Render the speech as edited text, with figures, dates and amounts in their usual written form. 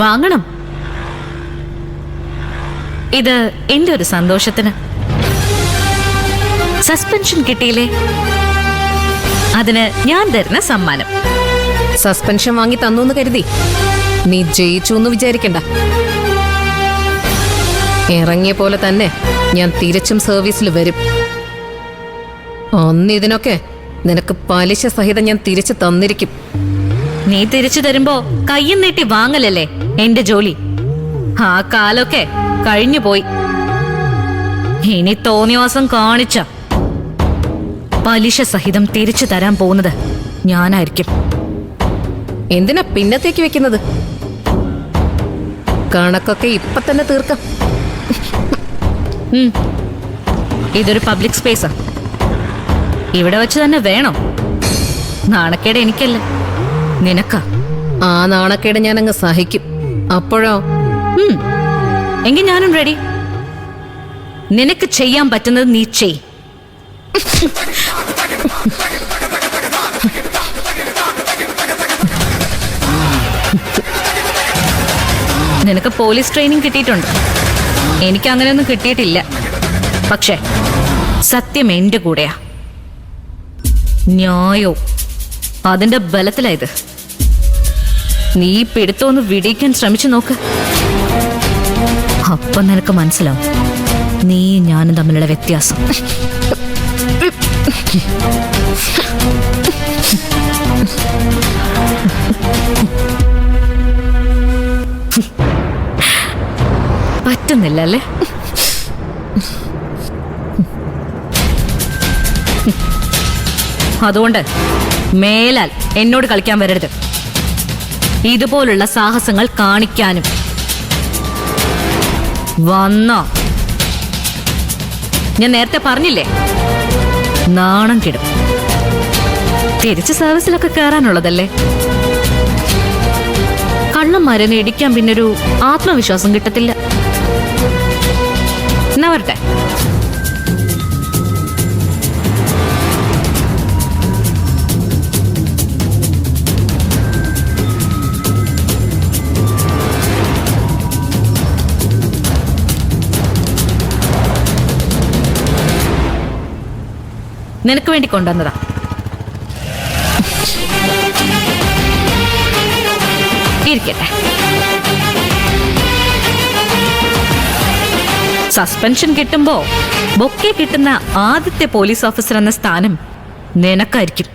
വാങ്ങണം. ഇത് എന്റെ ഒരു സന്തോഷത്തിന്. സസ്പെൻഷൻ കിട്ടിയില്ലേ, അതിന് ഞാൻ തരുന്ന സമ്മാനം. സസ്പെൻഷൻ വാങ്ങി തന്നു കരുതി നീ ജയിച്ചു എന്ന് വിചാരിക്കണ്ട. ഇറങ്ങിയ പോലെ തന്നെ ഞാൻ തിരിച്ചും സർവീസിൽ വരും. അന്ന് ഇതിനൊക്കെ നിനക്ക് പലിശ സഹിതം ഞാൻ തിരിച്ചു തന്നിരിക്കും. നീ തിരിച്ചു തരുമ്പോ കയ്യും നീട്ടി വാങ്ങലല്ലേ എന്റെ ജോലി. ആ കാലൊക്കെ കഴിഞ്ഞു പോയി. ഇനി തോന്നിവാസം കാണിച്ച പലിശ സഹിതം തിരിച്ചു തരാൻ പോകുന്നത് ഞാനായിരിക്കും. എന്തിനാ പിന്നത്തേക്ക് വെക്കുന്നത്? കണക്കൊക്കെ ഇപ്പൊ തന്നെ തീർക്കാം. ഇതൊരു പബ്ലിക് സ്പേസാ. ഇവിടെ വെച്ച് തന്നെ വേണോ? നാണക്കേട് എനിക്കല്ല, നിനക്കാ. ആ നാണക്കേട് ഞാൻ അങ്ങ് സഹിക്കും. അപ്പോഴോ? എങ്കിൽ ഞാനും റെഡി. നിനക്ക് ചെയ്യാൻ പറ്റുന്നത് നീ ചെയ്. നിനക്ക് പോലീസ് ട്രെയിനിങ് കിട്ടിയിട്ടുണ്ട്. എനിക്ക് അങ്ങനെയൊന്നും കിട്ടിയിട്ടില്ല. പക്ഷേ സത്യം എന്റെ കൂടെയാ. ന്യായോ അതിന്റെ ബലത്തിലായത്. നീ പിടുത്തൊന്ന് വിടിയിക്കാൻ ശ്രമിച്ചു നോക്ക്. അപ്പൊ നിനക്ക് മനസ്സിലാവും നീ ഞാനും തമ്മിലുള്ള വ്യത്യാസം. പറ്റുന്നില്ല അല്ലേ? അതുകൊണ്ട് മേലാൽ എന്നോട് കളിക്കാൻ വരരുത്. ഇതുപോലുള്ള സാഹസങ്ങൾ കാണിക്കാനും വന്നോ ഞാൻ നേരത്തെ പറഞ്ഞില്ലേ, നാണം കിടും. തിരിച്ച് സർവീസിലൊക്കെ കയറാനുള്ളതല്ലേ. കള്ളന്മാരെ ഇടിക്കാൻ പിന്നൊരു ആത്മവിശ്വാസം കിട്ടത്തില്ല. എന്നാ വരട്ടെ. നിനക്ക് വേണ്ടി കൊണ്ടുവന്നതാ. ഇരിക്കട്ടെ. സസ്പെൻഷൻ കിട്ടുമ്പോ ബൊക്കെ കിട്ടുന്ന ആദ്യത്തെ പോലീസ് ഓഫീസർ എന്ന സ്ഥാനം നിനക്കായിരിക്കും.